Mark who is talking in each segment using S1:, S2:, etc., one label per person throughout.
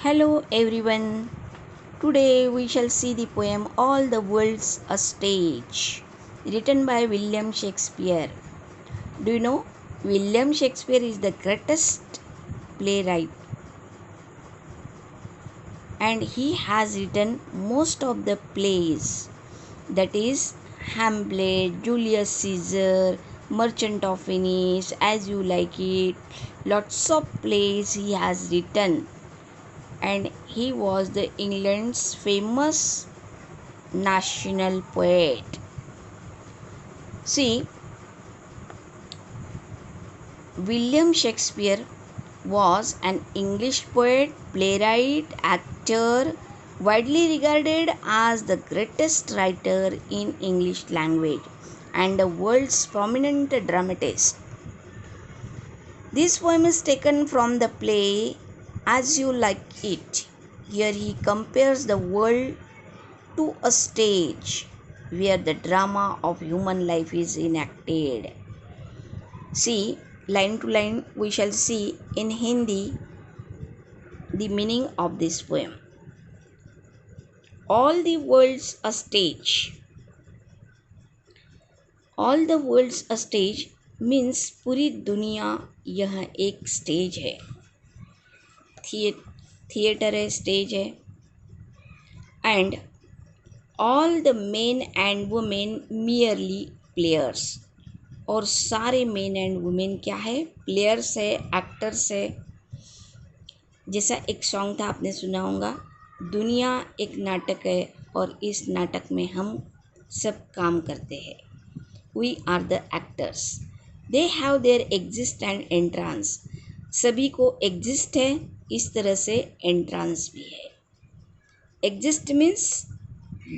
S1: Hello everyone. Today we shall see the poem All the World's a Stage, written by William Shakespeare. Do you know William Shakespeare is the greatest playwright and he has written most of the plays, that is Hamlet, Julius Caesar, Merchant of Venice, As You Like It. Lots of plays he has written, and he was the England's famous national poet. See, William Shakespeare was an English poet, playwright, actor, widely regarded as the greatest writer in English language and the world's prominent dramatist. This poem is taken from the play As You Like It. Here he compares the world to a stage where the drama of human life is enacted. See, line to line, we shall see in Hindi the meaning of this poem. All the world's a stage. All the world's a stage means पूरी दुनिया यह एक stage है. Theatre है, stage है. And all the men and women merely players. और सारे main and women क्या है? प्लेयर्स है, एक्टर्स है. जैसा एक सॉन्ग था, आपने सुना होगा, दुनिया एक नाटक है और इस नाटक में हम सब काम करते हैं. We are the actors. They have their exits and entrance. सभी को एग्जिस्ट है, इस तरह से एंट्रांस भी है. Exist means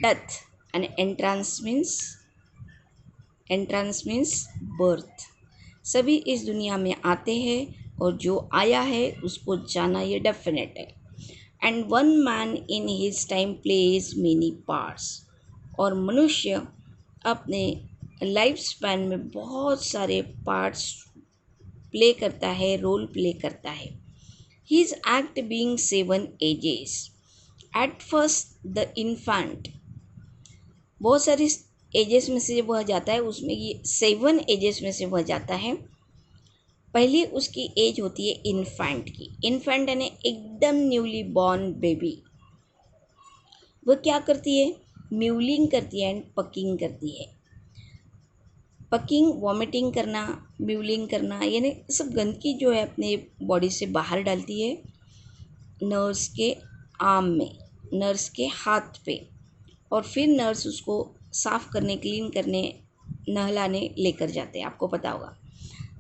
S1: death and entrance means birth. सभी इस दुनिया में आते हैं और जो आया है उसको जाना ये डेफिनेट है. And one man in his time plays many parts. और मनुष्य अपने लाइफ स्पैन में बहुत सारे पार्ट्स प्ले करता है, रोल प्ले करता है. His act being 7 ages. At first the infant. बहुत सारी एजेस में से वह जाता है, उसमें ये 7 एजेस में से वह जाता है. पहली उसकी एज होती है इन्फेंट की. इन्फेंट यानी एकदम न्यूली बॉर्न बेबी. वह क्या करती है? म्यूलिंग करती है एंड पकिंग करती है. पकिंग वॉमिटिंग करना, म्यूलिंग करना, यानी सब गंदगी जो है अपने बॉडी से बाहर डालती है नर्स के आर्म में, नर्स के हाथ पे, और फिर नर्स उसको साफ़ करने, क्लीन करने, नहलाने लेकर जाते हैं. आपको पता होगा.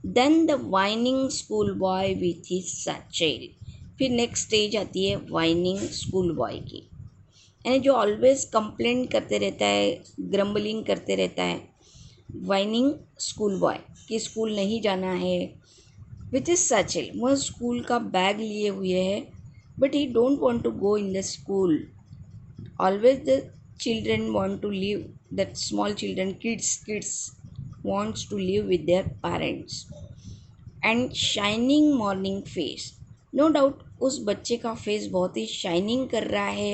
S1: Then the whining school boy with his satchel. फिर नेक्स्ट स्टेज आती है वाइनिंग स्कूल बॉय की, यानी जो ऑलवेज कंप्लेंट करते रहता है, ग्रम्बलिंग करते रहता है. वाइनिंग स्कूल बॉय कि स्कूल नहीं जाना है. विथ हिज सैचेल, वह स्कूल का बैग लिए हुए है, but he don't want to go in the school. Always the children want to live, that small children, kids wants to live with their parents. And shining morning face. No doubt उस बच्चे का face बहुत ही shining कर रहा है.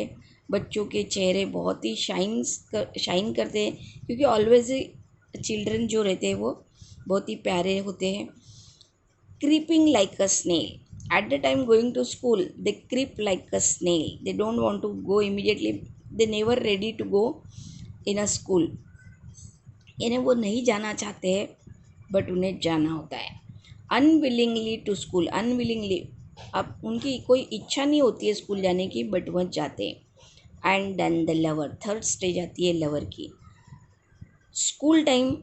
S1: बच्चों के चेहरे बहुत ही शाइन करते हैं, क्योंकि ऑलवेज चिल्ड्रन जो रहते हैं वो बहुत ही प्यारे होते हैं. creeping like a snail. At the time going to school, they creep like a snail. They don't want to go immediately. They never ready to go in a school. यानी वो नहीं जाना चाहते हैं, बट उन्हें जाना होता है. Unwillingly to school. अनविलिंगली, अब उनकी कोई इच्छा नहीं होती है स्कूल जाने की, बट वह जाते हैं. And then the lover. Third stage आती है लवर की. School time,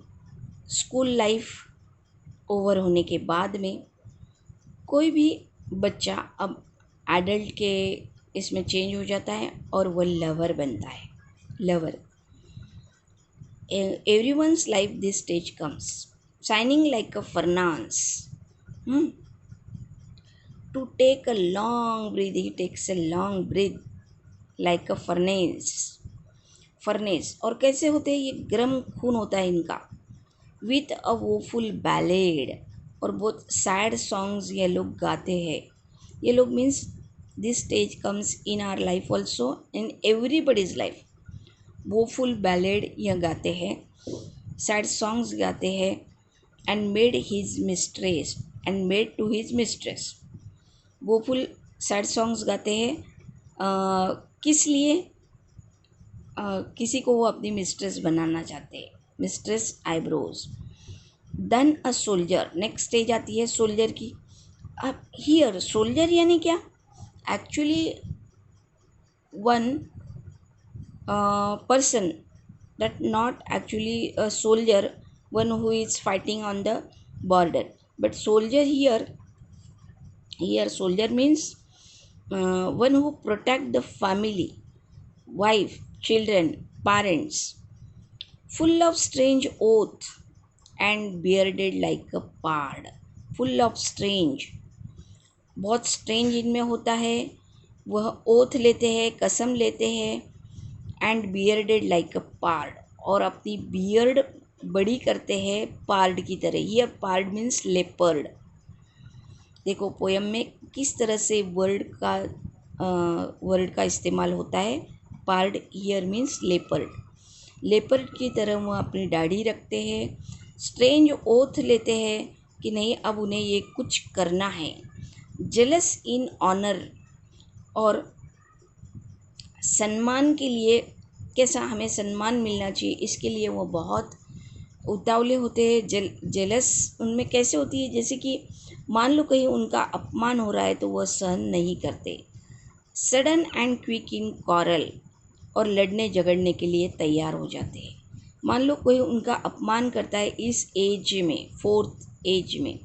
S1: school life over होने के बाद में कोई भी बच्चा अब एडल्ट के इसमें चेंज हो जाता है और वह लवर बनता है. Lover. Everyone's life this stage comes. Shining like a furnace. To take a long breath. He takes a long breath like a furnace. और कैसे होते हैं ये? गर्म खून होता है इनका. With a woeful ballad. और बहुत सैड सॉन्ग्स ये लोग गाते हैं. ये लोग means this stage comes in our life also, in everybody's life. वो फुल बैलेड या गाते हैं, सैड सॉन्ग्स गाते हैं, and made his mistress and made to his mistress. वो फुल सैड सॉन्ग्स गाते हैं, किस लिए? किसी को वो अपनी मिस्ट्रेस बनाना चाहते हैं, mistress eyebrows. Then a soldier, next stage आती है सोल्जर की। अब हियर सोल्जर यानी क्या? Actually one person, that not actually a soldier, one who is fighting on the border, but soldier here soldier means one who protect the family, wife, children, parents, full of strange oath and bearded like a pard, full of strange, बहुत strange इनमें होता है। वह oath लेते हैं, कसम लेते हैं, and bearded like a pard, और अपनी बियर्ड बड़ी करते हैं पार्ड की तरह। Here pard means leopard. देखो पोयम में किस तरह से वर्ड का इस्तेमाल होता है। Pard here means leopard, leopard की तरह वो अपनी दाढ़ी रखते हैं, स्ट्रेंज ओथ लेते हैं कि नहीं अब उन्हें ये कुछ करना है। जेलस इन ऑनर, और सम्मान के लिए, कैसा हमें सम्मान मिलना चाहिए इसके लिए वो बहुत उतावले होते हैं। जेलस उनमें कैसे होती है, जैसे कि मान लो कहीं उनका अपमान हो रहा है तो वह सहन नहीं करते। Sudden and quick in quarrel, और लड़ने झगड़ने के लिए तैयार हो जाते हैं। मान लो कोई उनका अपमान करता है इस एज में, 4th एज में,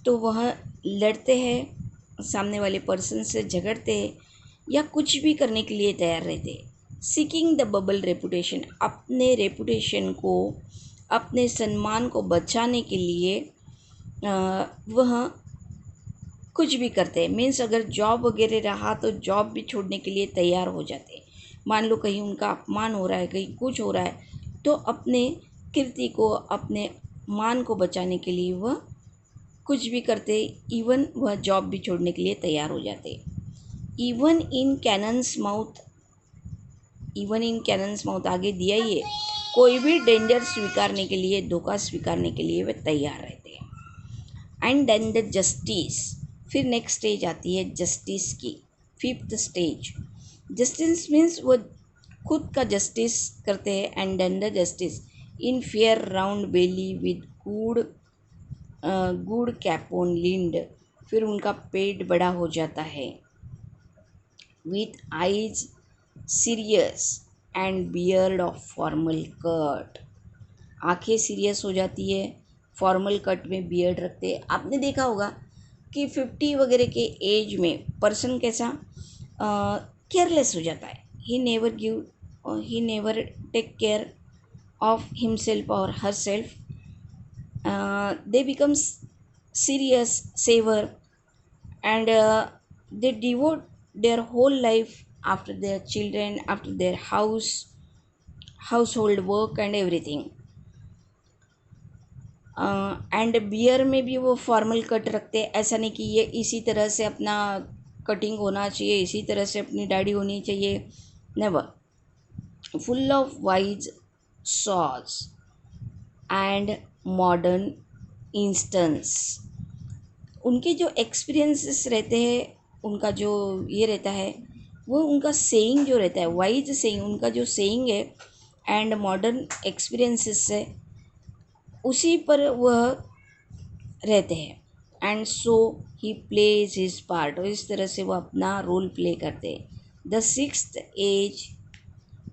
S1: तो वह लड़ते हैं, सामने वाले पर्सन से झगड़ते हैं या कुछ भी करने के लिए तैयार रहते हैं। सीकिंग द बबल रेपुटेशन, अपने रेपुटेशन को, अपने सम्मान को बचाने के लिए वह कुछ भी करते हैं। मीन्स अगर जॉब वगैरह रहा तो जॉब भी छोड़ने के लिए तैयार हो जाते हैं। मान लो कहीं उनका अपमान हो रहा है, कहीं कुछ हो रहा है, तो अपने कीर्ति को, अपने मान को बचाने के लिए वह कुछ भी करते, इवन वह जॉब भी छोड़ने के लिए तैयार हो जाते। Even in cannons mouth, even in cannons mouth आगे दिया ही है, कोई भी डेंजर स्वीकारने के लिए, धोखा स्वीकारने के लिए वे तैयार रहते हैं। एंड देन द जस्टिस, फिर नेक्स्ट स्टेज आती है जस्टिस की, 5th स्टेज। जस्टिस मीन्स वो खुद का जस्टिस करते हैं। And then the justice in fair round belly with good capon lined, फिर उनका पेट बड़ा हो जाता है। With eyes serious and beard of formal cut, आंखें सीरियस हो जाती है, फॉर्मल कट में बियर्ड रखते हैं। आपने देखा होगा कि 50 वगैरह के एज में पर्सन कैसा केयरलेस हो जाता है। He never take care of himself और herself. They become serious, saver, and they devote their whole life after their children, after their household work and everything. And beard में भी वो formal cut रखते हैं। ऐसा नहीं कि ये इसी तरह से अपना कटिंग होना चाहिए, इसी तरह से अपनी दाढ़ी होनी चाहिए, never. Full of wise saws and modern instances, उनके जो एक्सपीरियंसेस रहते हैं, उनका जो ये रहता है, वो उनका सेइंग जो रहता है, वाइज सेइंग, उनका जो सेइंग है एंड मॉडर्न एक्सपीरियंसेस है, उसी पर वह रहते हैं। And so he plays his part, और इस तरह से वो अपना रोल प्ले करते हैं। द 6th एज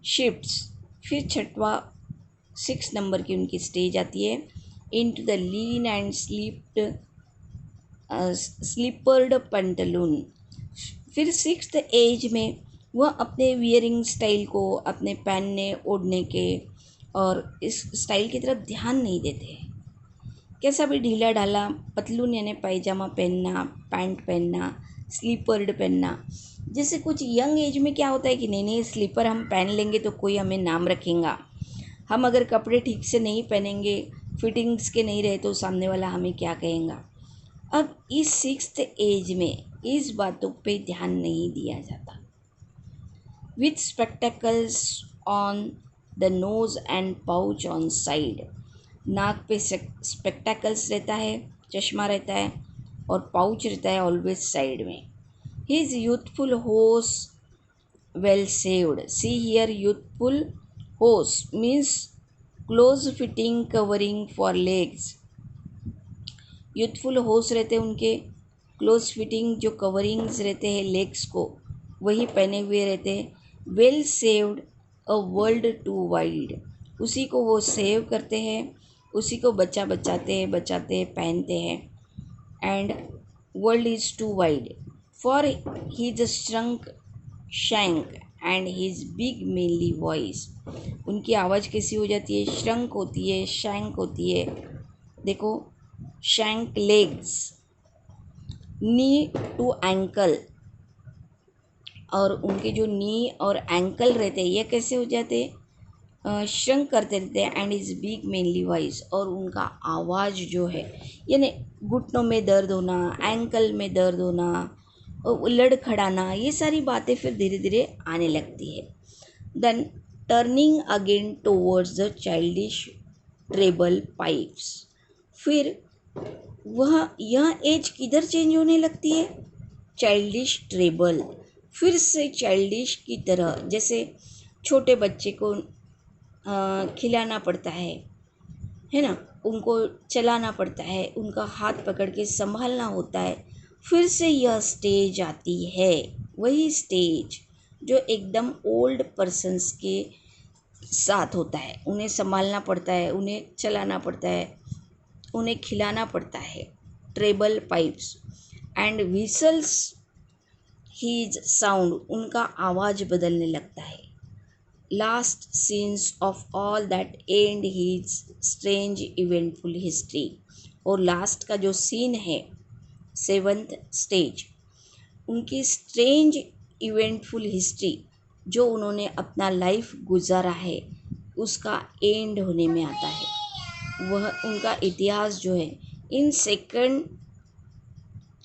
S1: शिफ्ट्स, फिर 6 नंबर की उनकी स्टेज आती है। Into the lean and स्लीपर्ड Pantaloon, फिर 6th एज में वह अपने वियरिंग स्टाइल को, अपने पहनने ओढ़ने के और इस स्टाइल की तरफ ध्यान नहीं देते। कैसा भी ढीला ढाला पतलून यानी पैजामा पहनना, पैंट पहनना, स्लीपर्ड पहनना। जैसे कुछ यंग एज में क्या होता है कि नहीं नहीं स्लीपर हम पहन लेंगे तो कोई हमें नाम रखेगा, हम अगर कपड़े ठीक से नहीं पहनेंगे, फिटिंग्स के नहीं रहे तो सामने वाला हमें क्या कहेगा। अब इस सिक्स्थ एज में इस बातों पे ध्यान नहीं दिया जाता। With spectacles on the nose and pouch on side, नाक पे स्पेक्टेकल्स रहता है, चश्मा रहता है, और पाउच रहता है ऑलवेज साइड में। हिज यूथफुल होस well saved. See here, youthful hose means close fitting covering for legs. Youthful होस रहते हैं उनके, क्लोज फिटिंग जो कवरिंग्स रहते हैं लेग्स को, वही पहने हुए रहते हैं। Well saved, a world too wide, उसी को वो सेव करते हैं, उसी को बचाते हैं पहनते हैं। And world is too wide for his shrunk shank and his big manly voice. उनकी आवाज़ कैसी हो जाती है, श्रंक होती है, शैंक होती है। देखो, shank legs, knee to ankle, और उनके जो नी और एंकल रहते हैं ये कैसे हो जाते, श्रंक करते रहते हैं। And is big manly voice, और उनका आवाज़ जो है, यानी घुटनों में दर्द होना, एंकल में दर्द होना, लड़खड़ाना, ये सारी बातें फिर धीरे धीरे आने लगती है। Then turning again towards the childish treble pipes, फिर वह यह एज किधर चेंज होने लगती है, चाइल्डिश ट्रेबल, फिर से चाइल्डिश की तरह, जैसे छोटे बच्चे को खिलाना पड़ता है ना, उनको चलाना पड़ता है, उनका हाथ पकड़ के संभालना होता है। फिर से यह स्टेज आती है, वही स्टेज जो एकदम ओल्ड पर्सन्स के साथ होता है। उन्हें संभालना पड़ता है, उन्हें चलाना पड़ता है, उन्हें खिलाना पड़ता है। Treble pipes and whistles his sound, उनका आवाज़ बदलने लगता है। Last scenes of all that and his strange eventful history, और लास्ट का जो सीन है, सेवंथ स्टेज, उनकी स्ट्रेंज इवेंटफुल हिस्ट्री, जो उन्होंने अपना लाइफ गुजारा है, उसका एंड होने में आता है। वह उनका इतिहास जो है, in second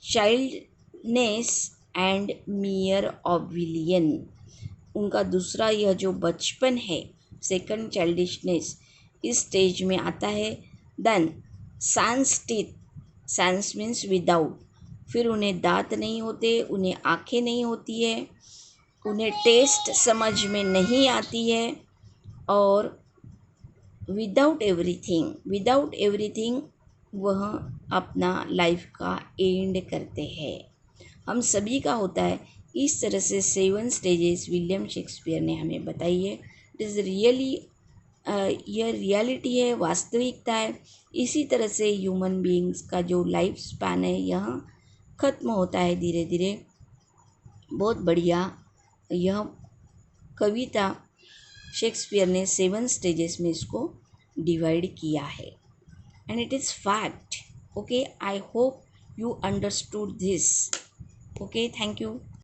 S1: childness and mere oblivion, उनका दूसरा यह जो बचपन है, सेकंड चाइल्डिशनेस, इस स्टेज में आता है। Then sans teeth, sans means without, फिर उन्हें दांत नहीं होते, उन्हें आँखें नहीं होती है, उन्हें टेस्ट समझ में नहीं आती है, और विदाउट एवरीथिंग वह अपना लाइफ का एंड करते हैं। हम सभी का होता है। इस तरह से 7 स्टेजेस विलियम शेक्सपियर ने हमें बताई है। इट इज़ रियली, यह रियलिटी है, वास्तविकता है। इसी तरह से ह्यूमन बीइंग्स का जो लाइफ स्पैन है, यह ख़त्म होता है धीरे धीरे। बहुत बढ़िया यह कविता शेक्सपियर ने 7 स्टेजेस में इसको डिवाइड किया है, and it is fact. Okay, I hope you understood this. Okay, thank you.